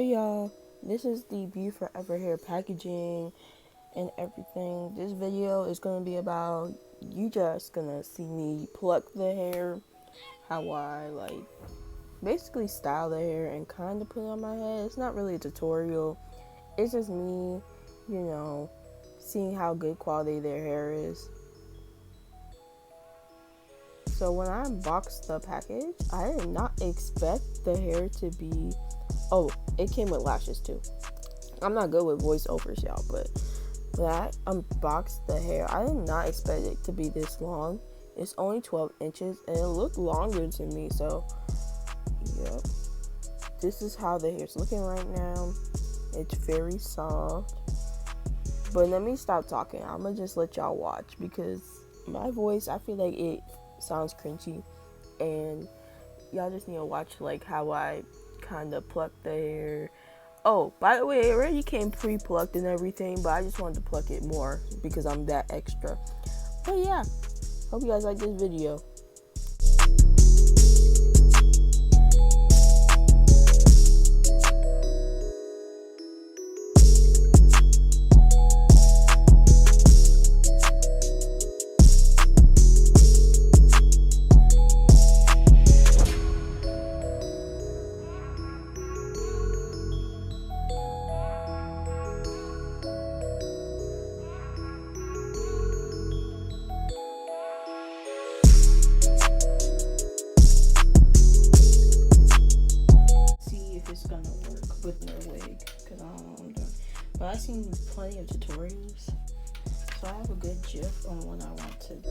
Hey y'all, this is the Be Forever hair packaging and everything. This video is going to be about you just gonna see me pluck the hair, how I basically style the hair and kind of put it on my head. It's not really a tutorial, it's just me, seeing how good quality their hair is. So when I unboxed the package, I did not expect the hair to be, it came with lashes too. I'm not good with voiceovers, y'all, but when I unboxed the hair, I did not expect it to be this long. It's only 12 inches and it looked longer to me, so yep. This is how the hair's looking right now. It's very soft. But let me stop talking. I'm gonna just let y'all watch because my voice, I feel like it sounds cringy, and y'all just need to watch how I kind of pluck the hair. Oh, by the way, it already came pre-plucked and everything, but I just wanted to pluck it more because I'm that extra. But yeah, hope you guys like this video. With no wig, because I don't know what I'm doing. But I've seen plenty of tutorials, so I have a good gist on what I want to do.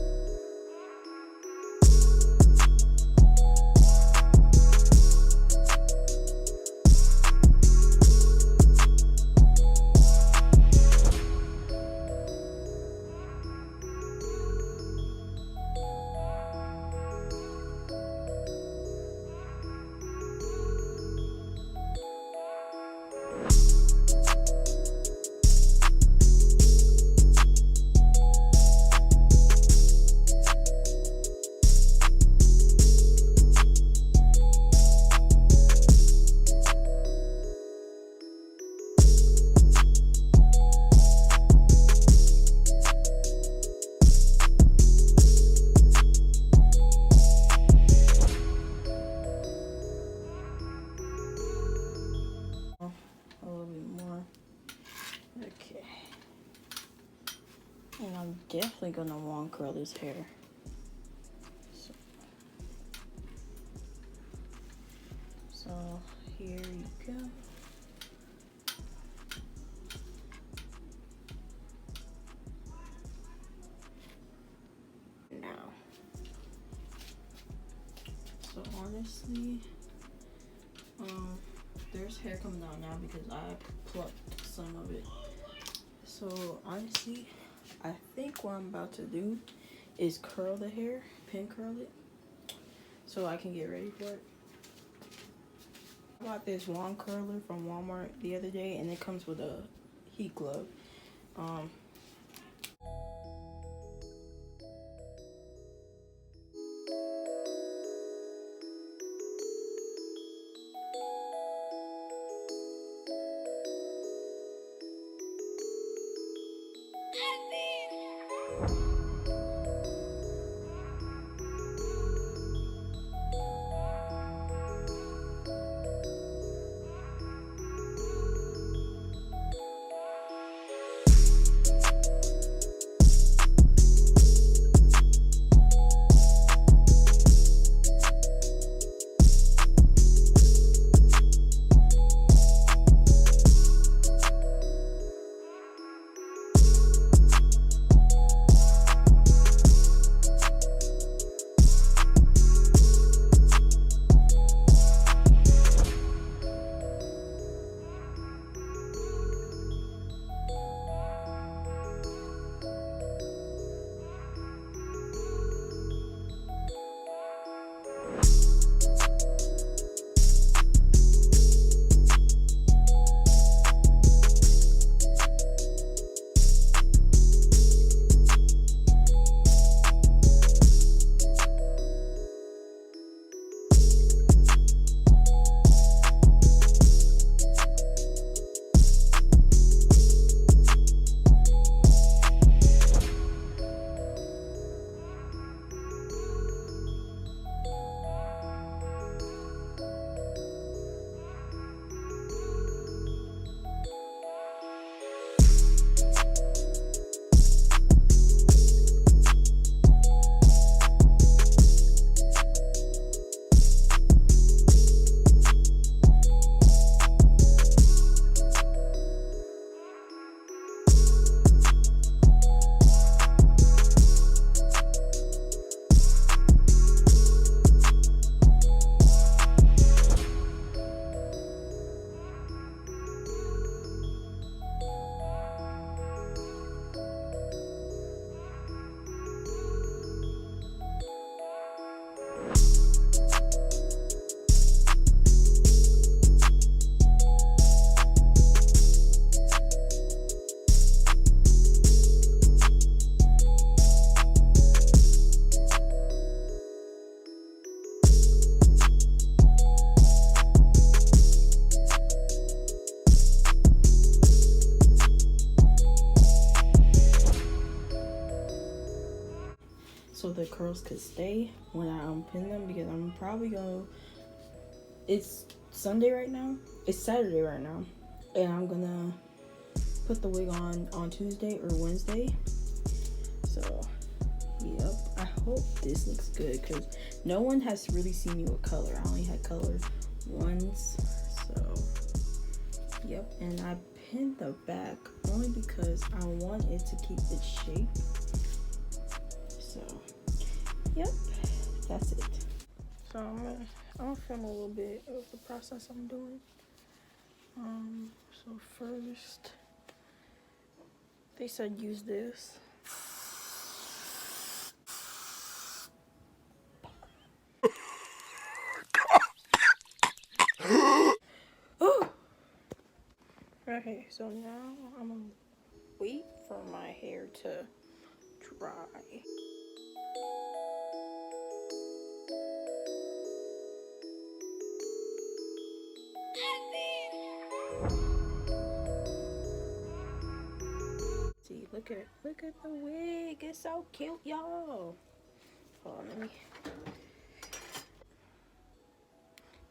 A little bit more. Okay. And I'm definitely gonna long curl this hair. So here you go. Now. So honestly, there's hair coming out now because I plucked some of it. So honestly, I think what I'm about to do is curl the hair, pin curl it, so I can get ready for it. I bought this wand curler from Walmart the other day, and it comes with a heat glove. curls could stay when I unpin them, because I'm probably gonna, it's Sunday right now, it's Saturday right now, and I'm gonna put the wig on Tuesday or Wednesday. So yep, I hope this looks good, because no one has really seen me with color. I only had color once. So yep, and I pinned the back only because I want it to keep its shape. So yep, that's it. So I'm gonna film a little bit of the process I'm doing. So first they said use this. Okay, so now I'm gonna wait for my hair to dry. See, look at the wig. It's so cute, y'all. Hold on, let me.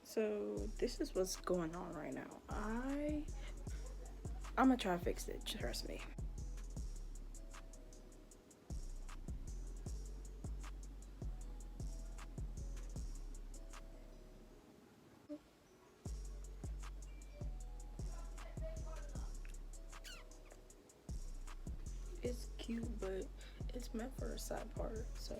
So this is what's going on right now. I'm gonna try to fix it, trust me. It's cute, but it's meant for a side part, so